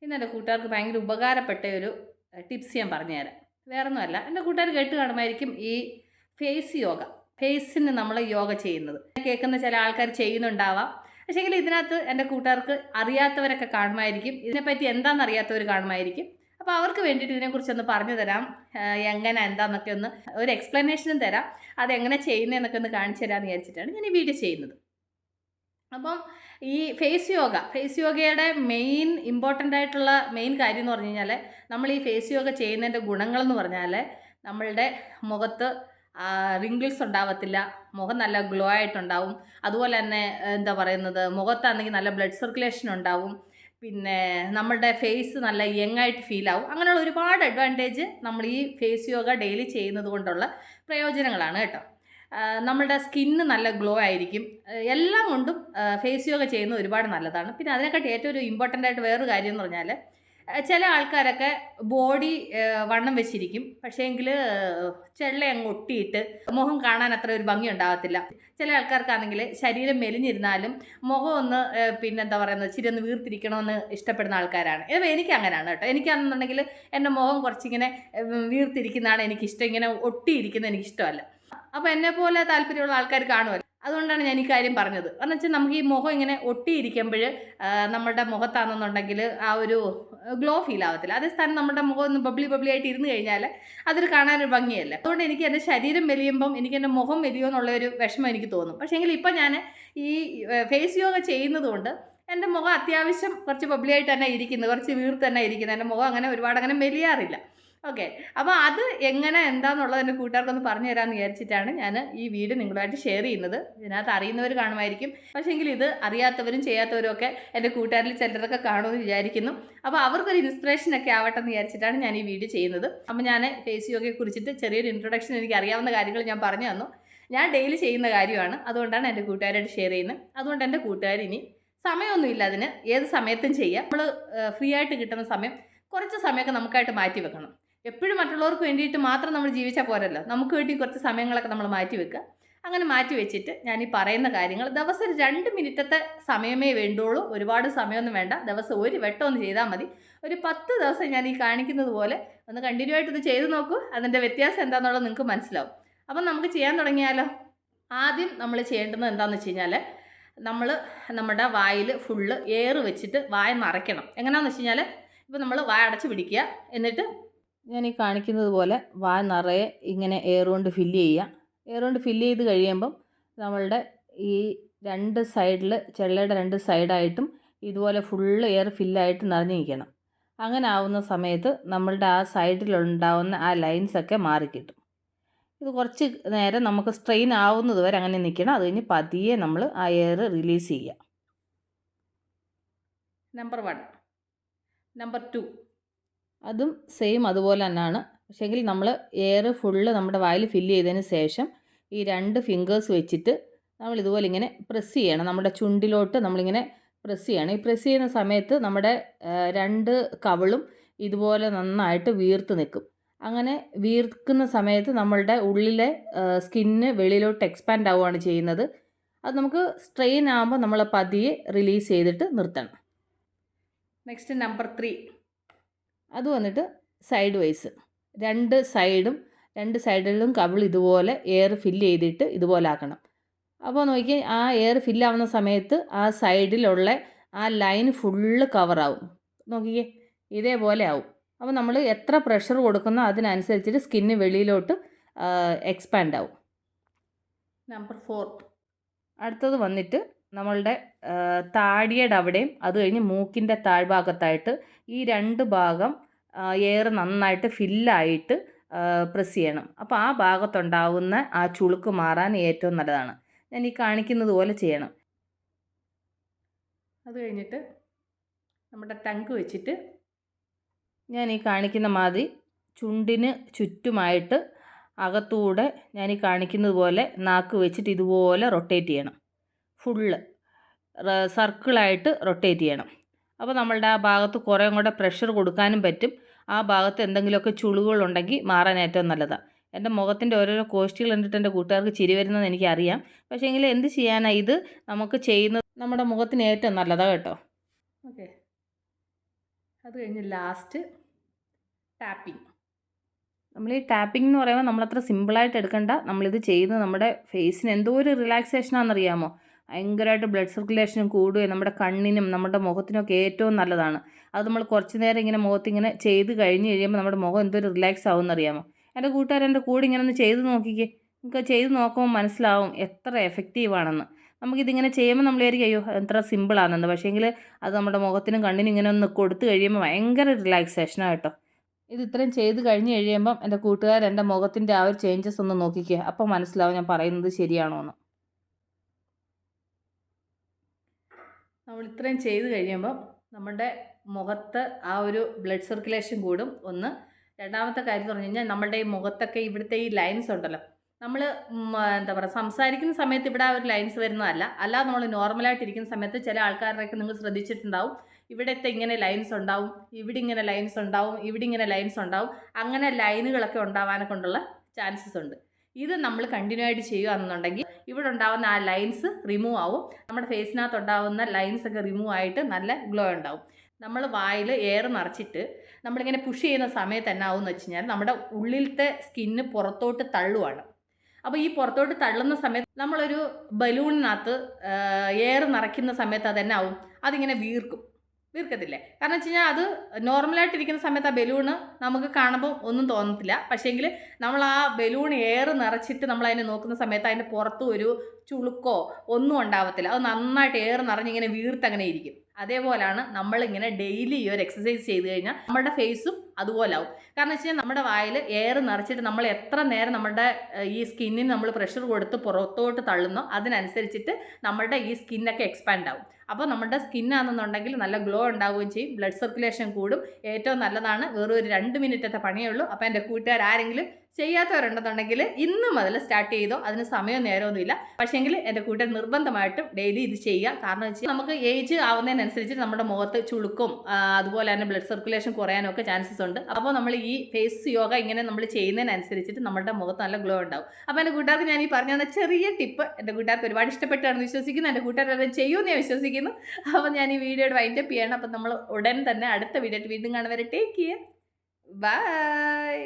ഇന്ന് എൻ്റെ കൂട്ടുകാർക്ക് ഭയങ്കര ഉപകാരപ്പെട്ട ഒരു ടിപ്സ് ഞാൻ പറഞ്ഞുതരാം. വേറൊന്നുമല്ല, എൻ്റെ കൂട്ടുകാർ കേട്ട് കാണുമായിരിക്കും ഈ ഫേസ് യോഗ. ഫേസിന് നമ്മൾ യോഗ ചെയ്യുന്നത് കേൾക്കുന്ന ചില ആൾക്കാർ ചെയ്യുന്നുണ്ടാവാം. പക്ഷേങ്കിൽ ഇതിനകത്ത് എൻ്റെ കൂട്ടുകാർക്ക് അറിയാത്തവരൊക്കെ കാണുമായിരിക്കും, ഇതിനെപ്പറ്റി എന്താണെന്ന് അറിയാത്തവർ കാണുമായിരിക്കും. അപ്പോൾ അവർക്ക് വേണ്ടിയിട്ട് ഇതിനെക്കുറിച്ചൊന്ന് പറഞ്ഞു തരാം. എങ്ങനെ എന്താണെന്നൊക്കെ ഒന്ന് ഒരു എക്സ്പ്ലനേഷനും തരാം. അതെങ്ങനെ ചെയ്യുന്നതെന്നൊക്കെ ഒന്ന് കാണിച്ചു തരാമെന്ന് വിചാരിച്ചിട്ടാണ് ഞാൻ ഈ വീഡിയോ ചെയ്യുന്നത്. അപ്പം ഈ ഫേസ് യോഗയുടെ ഇമ്പോർട്ടൻ്റ് ആയിട്ടുള്ള മെയിൻ കാര്യം എന്ന് പറഞ്ഞു കഴിഞ്ഞാൽ, നമ്മൾ ഈ ഫേസ് യോഗ ചെയ്യുന്നതിൻ്റെ ഗുണങ്ങളെന്ന് പറഞ്ഞാൽ നമ്മളുടെ മുഖത്ത് റിങ്കിൾസ് ഉണ്ടാവത്തില്ല, മുഖം നല്ല ഗ്ലോ ആയിട്ടുണ്ടാവും. അതുപോലെ തന്നെ എന്താ പറയുന്നത്, മുഖത്താണെങ്കിൽ നല്ല ബ്ലഡ് സർക്കുലേഷൻ ഉണ്ടാവും. പിന്നെ നമ്മളുടെ ഫേസ് നല്ല യങ് ആയിട്ട് ഫീൽ ആവും. അങ്ങനെയുള്ള ഒരുപാട് അഡ്വാൻറ്റേജ് നമ്മൾ ഈ ഫേസ് യോഗ ഡെയിലി ചെയ്യുന്നത് കൊണ്ടുള്ള പ്രയോജനങ്ങളാണ് കേട്ടോ. നമ്മളുടെ സ്കിന്ന് നല്ല ഗ്ലോ ആയിരിക്കും. എല്ലാം കൊണ്ടും ഫേസ് യോഗ ചെയ്യുന്നത് ഒരുപാട് നല്ലതാണ്. പിന്നെ അതിനെക്കാട്ടി ഏറ്റവും ഒരു ഇമ്പോർട്ടൻ്റ് ആയിട്ട് വേറൊരു കാര്യം എന്ന് പറഞ്ഞാൽ, ചില ആൾക്കാരൊക്കെ ബോഡി വണ്ണം വെച്ചിരിക്കും, പക്ഷേങ്കിൽ ചെള്ള അങ്ങ് ഒട്ടിയിട്ട് മുഖം കാണാൻ അത്ര ഒരു ഭംഗി ഉണ്ടാകത്തില്ല. ചില ആൾക്കാർക്കാണെങ്കിൽ ശരീരം മെലിഞ്ഞിരുന്നാലും മുഖം ഒന്ന് പിന്നെന്താ പറയുന്നത്, ഇച്ചിരി ഒന്ന് വീർത്തിരിക്കണമെന്ന് ഇഷ്ടപ്പെടുന്ന ആൾക്കാരാണ്. ഇപ്പോൾ എനിക്ക് അങ്ങനെയാണ് കേട്ടോ. എനിക്കാണെന്നുണ്ടെങ്കിൽ എൻ്റെ മുഖം കുറച്ചിങ്ങനെ വീർത്തിരിക്കുന്നതാണ് എനിക്കിഷ്ടം, ഇങ്ങനെ ഒട്ടിയിരിക്കുന്നത് എനിക്കിഷ്ടമല്ല. അപ്പോൾ എന്നെപ്പോലെ താല്പര്യമുള്ള ആൾക്കാർ കാണുമല്ലോ. അതുകൊണ്ടാണ് ഞാൻ ഈ കാര്യം പറഞ്ഞത്. എന്ന് വെച്ചാൽ നമുക്ക് ഈ മുഖം ഇങ്ങനെ ഒട്ടിയിരിക്കുമ്പോൾ നമ്മളുടെ മുഖത്താണെന്നുണ്ടെങ്കിൽ ആ ഒരു ഗ്ലോ ഫീൽ ആവത്തില്ല. അതേ സ്ഥാനം നമ്മുടെ മുഖം ഒന്ന് ബബ്ലി ആയിട്ട് ഇരുന്ന് കഴിഞ്ഞാൽ അതൊരു കാണാനൊരു ഭംഗിയല്ല. അതുകൊണ്ട് എനിക്ക് എൻ്റെ ശരീരം മെലിയുമ്പം എനിക്ക് എൻ്റെ മുഖം മെലിയോ എന്നുള്ളൊരു വിഷമം എനിക്ക് തോന്നും. പക്ഷേ എങ്കിൽ ഇപ്പം ഞാൻ ഈ ഫേസ് യോഗ ചെയ്യുന്നത് കൊണ്ട് എൻ്റെ മുഖം അത്യാവശ്യം കുറച്ച് ബബ്ലിയായിട്ട് തന്നെ ഇരിക്കുന്നത്, കുറച്ച് വീർത്ത് തന്നെ ഇരിക്കുന്നത്. എൻ്റെ മുഖം അങ്ങനെ ഒരുപാട് അങ്ങനെ മെലിയാറില്ല. ഓക്കെ. അപ്പോൾ അത് എങ്ങനെ എന്താണെന്നുള്ളത് എൻ്റെ കൂട്ടുകാർക്കൊന്ന് പറഞ്ഞു തരാമെന്ന് വിചാരിച്ചിട്ടാണ് ഞാൻ ഈ വീഡിയോ നിങ്ങളുമായിട്ട് ഷെയർ ചെയ്യുന്നത്. ഇതിനകത്ത് അറിയുന്നവർ കാണുമായിരിക്കും, പക്ഷേങ്കിൽ ഇത് അറിയാത്തവരും ചെയ്യാത്തവരും ഒക്കെ എൻ്റെ കൂട്ടുകാരിൽ ചിലരൊക്കെ കാണുമെന്ന് വിചാരിക്കുന്നു. അപ്പോൾ അവർക്കൊരു ഇൻസ്പിറേഷനൊക്കെ ആവട്ടെ എന്ന് വിചാരിച്ചിട്ടാണ് ഞാൻ ഈ വീഡിയോ ചെയ്യുന്നത്. അപ്പോൾ ഞാൻ ഫേസ് യോഗയെ കുറിച്ചിട്ട് ചെറിയൊരു ഇൻട്രൊഡക്ഷൻ എനിക്ക് അറിയാവുന്ന കാര്യങ്ങൾ ഞാൻ പറഞ്ഞു തന്നു. ഞാൻ ഡെയിലി ചെയ്യുന്ന കാര്യമാണ്, അതുകൊണ്ടാണ് എൻ്റെ കൂട്ടുകാരായിട്ട് ഷെയർ ചെയ്യുന്നത്. അതുകൊണ്ട് എൻ്റെ കൂട്ടുകാർ ഇനി സമയമൊന്നുമില്ല, അതിന് ഏത് സമയത്തും ചെയ്യാം. നമ്മൾ ഫ്രീ ആയിട്ട് കിട്ടുന്ന സമയം കുറച്ച് സമയമൊക്കെ നമുക്കായിട്ട് മാറ്റി വെക്കണം. എപ്പോഴും മറ്റുള്ളവർക്ക് വേണ്ടിയിട്ട് മാത്രം നമ്മൾ ജീവിച്ചാൽ പോരല്ലോ, നമുക്ക് വേണ്ടി കുറച്ച് സമയങ്ങളൊക്കെ നമ്മൾ മാറ്റി വെക്കുക. അങ്ങനെ മാറ്റി വെച്ചിട്ട് ഞാൻ ഈ പറയുന്ന കാര്യങ്ങൾ ദിവസം 2 മിനിറ്റത്തെ സമയമേ വേണ്ടുള്ളൂ. ഒരുപാട് സമയമൊന്നും വേണ്ട. ദിവസം ഒരു വട്ടം ഒന്ന് ചെയ്താൽ മതി. ഒരു 10 ദിവസം ഞാൻ ഈ കാണിക്കുന്നത് പോലെ ഒന്ന് കണ്ടിന്യൂ ആയിട്ട് ഇത് ചെയ്ത് നോക്കൂ. അതിൻ്റെ വ്യത്യാസം എന്താണെന്നുള്ളത് നിങ്ങൾക്ക് മനസ്സിലാവും. അപ്പം നമുക്ക് ചെയ്യാൻ തുടങ്ങിയാലോ. ആദ്യം നമ്മൾ ചെയ്യേണ്ടത് എന്താണെന്ന് വെച്ച് കഴിഞ്ഞാൽ, നമ്മൾ നമ്മുടെ വായിൽ ഫുള്ള് എയർ വെച്ചിട്ട് വായ നിറയ്ക്കണം. എങ്ങനെയാണെന്ന് വെച്ച് കഴിഞ്ഞാൽ, ഇപ്പോൾ നമ്മൾ വായ അടച്ച് പിടിക്കുക, എന്നിട്ട് ഞാൻ ഈ കാണിക്കുന്നത് പോലെ വായ നിറയെ ഇങ്ങനെ എയർ കൊണ്ട് ഫില്ല് ചെയ്യുക. എയർ കൊണ്ട് ഫില്ല് ചെയ്ത് കഴിയുമ്പം നമ്മളുടെ ഈ 2 സൈഡിൽ, ചെള്ളയുടെ 2 സൈഡായിട്ടും ഇതുപോലെ ഫുള്ള് എയർ ഫില്ലായിട്ട് നിറഞ്ഞിരിക്കണം. അങ്ങനെ ആവുന്ന സമയത്ത് നമ്മളുടെ ആ സൈഡിലുണ്ടാവുന്ന ആ ലൈൻസൊക്കെ മാറിക്കിട്ടും. ഇത് കുറച്ച് നേരം നമുക്ക് സ്ട്രെയിൻ ആവുന്നത് വരെ അങ്ങനെ നിൽക്കണം. അത് കഴിഞ്ഞ് പതിയെ നമ്മൾ ആ എയർ റിലീസ് ചെയ്യുക. നമ്പർ 1. നമ്പർ 2 അതും സെയിം അതുപോലെ തന്നെയാണ്. പക്ഷേങ്കിൽ നമ്മൾ എയർ ഫുള്ള് നമ്മുടെ വായിൽ ഫില്ല് ചെയ്തതിന് ശേഷം ഈ 2 ഫിംഗേഴ്സ് വെച്ചിട്ട് നമ്മൾ ഇതുപോലെ ഇങ്ങനെ പ്രസ് ചെയ്യണം. നമ്മുടെ ചുണ്ടിലോട്ട് നമ്മളിങ്ങനെ പ്രസ് ചെയ്യണം. ഈ പ്രസ് ചെയ്യുന്ന സമയത്ത് നമ്മുടെ 2 കവിളും ഇതുപോലെ നന്നായിട്ട് വീർത്ത് നിൽക്കും. അങ്ങനെ വീർക്കുന്ന സമയത്ത് നമ്മളുടെ ഉള്ളിലെ സ്കിന്ന് വെളിയിലോട്ട് എക്സ്പാൻഡ് ആവുകയാണ് ചെയ്യുന്നത്. അത് നമുക്ക് സ്ട്രെയിൻ ആകുമ്പോൾ നമ്മൾ പതിയെ റിലീസ് ചെയ്തിട്ട് നിർത്തണം. Next number 3. അത് വന്നിട്ട് സൈഡ് വൈസ് 2 സൈഡിലും കവിൾ ഇതുപോലെ എയർ ഫില്ല് ചെയ്തിട്ട് ഇതുപോലെ ആക്കണം. അപ്പോൾ നോക്കി, ആ എയർ ഫില്ലാവുന്ന സമയത്ത് ആ സൈഡിലുള്ള ആ ലൈൻ ഫുള്ള് കവറാവും. നോക്കിക്കേ, ഇതേപോലെ ആവും. അപ്പോൾ നമ്മൾ എത്ര പ്രഷർ കൊടുക്കുന്നോ അതിനനുസരിച്ചിട്ട് സ്കിന്ന് വെളിയിലോട്ട് എക്സ്പാൻഡ് ആവും. നമ്പർ 4. അടുത്തത് വന്നിട്ട് നമ്മളുടെ താടിയുടെ അവിടെയും അത് കഴിഞ്ഞ് മൂക്കിൻ്റെ താഴ്ഭാഗത്തായിട്ട് ഈ 2 ഭാഗം എയർ നന്നായിട്ട് ഫില്ലായിട്ട് പ്രസ് ചെയ്യണം. അപ്പോൾ ആ ഭാഗത്തുണ്ടാവുന്ന ആ ചുളുക്ക് മാറാൻ ഏറ്റവും നല്ലതാണ്. ഞാൻ ഈ കാണിക്കുന്നത് പോലെ ചെയ്യണം. അത് കഴിഞ്ഞിട്ട് നമ്മുടെ ടങ്ക് വെച്ചിട്ട് ഞാൻ ഈ കാണിക്കുന്ന മാതിരി ചുണ്ടിന് ചുറ്റുമായിട്ട് അകത്തൂടെ ഞാൻ ഈ കാണിക്കുന്നത് പോലെ നാക്ക് വെച്ചിട്ട് ഇതുപോലെ റൊട്ടേറ്റ് ചെയ്യണം. ഫുള്ള് സർക്കിളായിട്ട് റൊട്ടേറ്റ് ചെയ്യണം. അപ്പോൾ നമ്മളുടെ ആ ഭാഗത്ത് കുറേ കൂടെ പ്രഷർ കൊടുക്കാനും പറ്റും. ആ ഭാഗത്ത് എന്തെങ്കിലുമൊക്കെ ചുളിവുകളുണ്ടെങ്കിൽ മാറാൻ ഏറ്റവും നല്ലതാണ്. എൻ്റെ മുഖത്തിൻ്റെ ഓരോരോ കോസ്റ്റുകൾ കണ്ടിട്ട് എൻ്റെ കൂട്ടുകാർക്ക് ചിരി വരുന്നതെന്ന് എനിക്കറിയാം. പക്ഷേ എങ്കിൽ എന്ത് ചെയ്യാനാണ്, ഇത് നമുക്ക് ചെയ്യുന്നത് നമ്മുടെ മുഖത്തിന് ഏറ്റവും നല്ലതാണ് കേട്ടോ. ഓക്കെ. അത് കഴിഞ്ഞ് ലാസ്റ്റ് ടാപ്പിംഗ്. നമ്മൾ ഈ ടാപ്പിംഗ് എന്ന് പറയുമ്പോൾ നമ്മളത്ര സിമ്പിളായിട്ട് എടുക്കണ്ട. നമ്മളിത് ചെയ്യുന്നത് നമ്മുടെ ഫേസിന് എന്തോ ഒരു റിലാക്സേഷനാണെന്നറിയാമോ. ഭയങ്കരമായിട്ട് ബ്ലഡ് സർക്കുലേഷനും കൂടുകയും നമ്മുടെ കണ്ണിനും നമ്മുടെ മുഖത്തിനൊക്കെ ഏറ്റവും നല്ലതാണ്. അത് നമ്മൾ കുറച്ച് നേരം ഇങ്ങനെ മുഖത്തിങ്ങനെ ചെയ്ത് കഴിഞ്ഞ് കഴിയുമ്പോൾ നമ്മുടെ മുഖം എന്തൊരു റിലാക്സ് ആവുമെന്നറിയാമോ. എൻ്റെ കൂട്ടുകാരെൻ്റെ കൂടെ ഇങ്ങനെ ഒന്ന് ചെയ്ത് നോക്കിക്കേ. നിങ്ങൾക്ക് ചെയ്ത് നോക്കുമ്പോൾ മനസ്സിലാവും എത്ര എഫക്റ്റീവാണെന്ന്. നമുക്കിതിങ്ങനെ ചെയ്യുമ്പോൾ നമ്മൾ വിചാരിക്കും അയ്യോ എത്ര സിമ്പിളാണെന്ന്. പക്ഷേങ്കിൽ അത് നമ്മുടെ മുഖത്തിനും കണ്ണിനും ഇങ്ങനെ ഒന്ന് കൊടുത്തു കഴിയുമ്പോൾ ഭയങ്കര റിലാക്സേഷനാണ് കേട്ടോ. ഇത് ഇത്രയും ചെയ്ത് കഴിഞ്ഞ് കഴിയുമ്പം എൻ്റെ കൂട്ടുകാർ എൻ്റെ മുഖത്തിൻ്റെ ആ ഒരു ചേഞ്ചസ് ഒന്ന് നോക്കിക്കുക. അപ്പോൾ മനസ്സിലാവും ഞാൻ പറയുന്നത് ശരിയാണോ എന്ന്. നമ്മൾ ഇത്രയും ചെയ്ത് കഴിയുമ്പം നമ്മുടെ മുഖത്ത് ആ ഒരു ബ്ലഡ് സർക്കുലേഷൻ കൂടും ഒന്ന്. രണ്ടാമത്തെ കാര്യം എന്ന് പറഞ്ഞു കഴിഞ്ഞാൽ നമ്മുടെ ഈ മുഖത്തൊക്കെ ഇവിടുത്തെ ഈ ലൈൻസ് ഉണ്ടല്ലോ, നമ്മൾ എന്താ പറയുക സംസാരിക്കുന്ന സമയത്ത് ഇവിടെ ആ ഒരു ലൈൻസ് വരുന്നതല്ല. അല്ലാതെ നമ്മൾ നോർമലായിട്ടിരിക്കുന്ന സമയത്ത് ചില ആൾക്കാരുടെയൊക്കെ നിങ്ങൾ ശ്രദ്ധിച്ചിട്ടുണ്ടാവും, ഇവിടുത്തെ ഇങ്ങനെ ലൈൻസ് ഉണ്ടാവും, ഇവിടെ ഇങ്ങനെ ലൈൻസ് ഉണ്ടാവും, ഇവിടെ ഇങ്ങനെ ലൈൻസ് ഉണ്ടാവും. അങ്ങനെ ലൈനുകളൊക്കെ ഉണ്ടാവാനെ കൊണ്ടുള്ള ചാൻസസ് ഉണ്ട്. ഇത് നമ്മൾ കണ്ടിന്യൂ ആയിട്ട് ചെയ്യുകയാണെന്നുണ്ടെങ്കിൽ ഇവിടെ ഉണ്ടാവുന്ന ആ ലൈൻസ് റിമൂവ് ആവും. നമ്മുടെ ഫേസിനകത്ത് ഉണ്ടാവുന്ന ലൈൻസ് ഒക്കെ റിമൂവ് ആയിട്ട് നല്ല ഗ്ലോ ഉണ്ടാവും. നമ്മൾ വായിൽ എയർ നിറച്ചിട്ട് നമ്മളിങ്ങനെ പുഷ് ചെയ്യുന്ന സമയത്ത് തന്നെ ആവുമെന്ന് വെച്ച് കഴിഞ്ഞാൽ നമ്മുടെ ഉള്ളിലത്തെ സ്കിന്ന് പുറത്തോട്ട് തള്ളുവാണ്. അപ്പോൾ ഈ പുറത്തോട്ട് തള്ളുന്ന സമയത്ത് നമ്മളൊരു ബലൂണിനകത്ത് എയർ നിറയ്ക്കുന്ന സമയത്ത് അതെന്നെ ആവും, അതിങ്ങനെ വീർക്കത്തില്ലേ. കാരണം വെച്ച് കഴിഞ്ഞാൽ അത് നോർമലായിട്ടിരിക്കുന്ന സമയത്ത് ആ ബലൂണ് നമുക്ക് കാണുമ്പോൾ ഒന്നും തോന്നത്തില്ല. പക്ഷേങ്കിൽ നമ്മൾ ആ ബലൂൺ എയർ നിറച്ചിട്ട് നമ്മളതിനെ നോക്കുന്ന സമയത്ത് അതിൻ്റെ പുറത്ത് ഒരു ചുളുക്കോ ഒന്നും ഉണ്ടാവത്തില്ല. അത് നന്നായിട്ട് എയർ നിറഞ്ഞിങ്ങനെ വീർത്തങ്ങനെ ഇരിക്കും. അതേപോലെയാണ് നമ്മളിങ്ങനെ ഡെയിലി ഈ ഒരു എക്സസൈസ് ചെയ്ത് കഴിഞ്ഞാൽ നമ്മുടെ ഫേസും അതുപോലെ ആവും. കാരണം വെച്ച് കഴിഞ്ഞാൽ നമ്മുടെ വായിൽ എയർ നിറച്ചിട്ട് നമ്മൾ എത്ര നേരം നമ്മുടെ ഈ സ്കിന്നിന് നമ്മൾ പ്രഷർ കൊടുത്ത് പുറത്തോട്ട് തള്ളുന്നോ അതിനനുസരിച്ചിട്ട് നമ്മുടെ ഈ സ്കിന്നൊക്കെ എക്സ്പാൻഡ് ആവും. അപ്പോൾ നമ്മുടെ സ്കിന്നാണെന്നുണ്ടെങ്കിൽ നല്ല ഗ്ലോ ഉണ്ടാവുകയും ചെയ്യും, ബ്ലഡ് സർക്കുലേഷൻ കൂടും. ഏറ്റവും നല്ലതാണ്. വെറും ഒരു 2 മിനിറ്റത്തെ പണിയേ ഉള്ളൂ. അപ്പോൾ എൻ്റെ കൂട്ടുകാർ ആരെങ്കിലും ചെയ്യാത്തവരുണ്ടെന്നുണ്ടെങ്കിൽ ഇന്ന് മുതൽ സ്റ്റാർട്ട് ചെയ്തോ. അതിന് സമയവും നേരമൊന്നുമില്ല. പക്ഷേങ്കിൽ എൻ്റെ കൂട്ടുകാർ നിർബന്ധമായിട്ടും ഡെയിലി ഇത് ചെയ്യുക. കാരണം വെച്ചാൽ നമുക്ക് ഏജ് ആവുന്നതിനനുസരിച്ച് നമ്മുടെ മുഖത്ത് ചുളുക്കും അതുപോലെ തന്നെ ബ്ലഡ് സർക്കുലേഷൻ കുറയാനും ഒക്കെ ചാൻസസ് ഉണ്ട്. അപ്പോൾ നമ്മൾ ഈ ഫേസ് യോഗ ഇങ്ങനെ നമ്മൾ ചെയ്യുന്നതിനനുസരിച്ചിട്ട് നമ്മുടെ മുഖത്ത് നല്ല ഗ്ലോ ഉണ്ടാവും. അപ്പോൾ എൻ്റെ കൂട്ടുകാർക്ക് ഞാൻ ഈ പറഞ്ഞ തന്ന ചെറിയ ടിപ്പ് എൻ്റെ കൂട്ടുകാർക്ക് ഒരുപാട് ഇഷ്ടപ്പെട്ടാണെന്ന് വിശ്വസിക്കുന്നു. എൻ്റെ കൂട്ടുകാർ അത് ചെയ്യുമെന്ന് ഞാൻ വിശ്വസിക്കുന്നു. അപ്പോൾ ഞാൻ ഈ വീഡിയോയുടെ വൈൻഡപ്പ് ചെയ്യണം. അപ്പോൾ നമ്മൾ ഉടൻ തന്നെ അടുത്ത വീഡിയോ വീണ്ടും കാണുന്നവരെ ടേക്ക് കെയർ, ബൈ.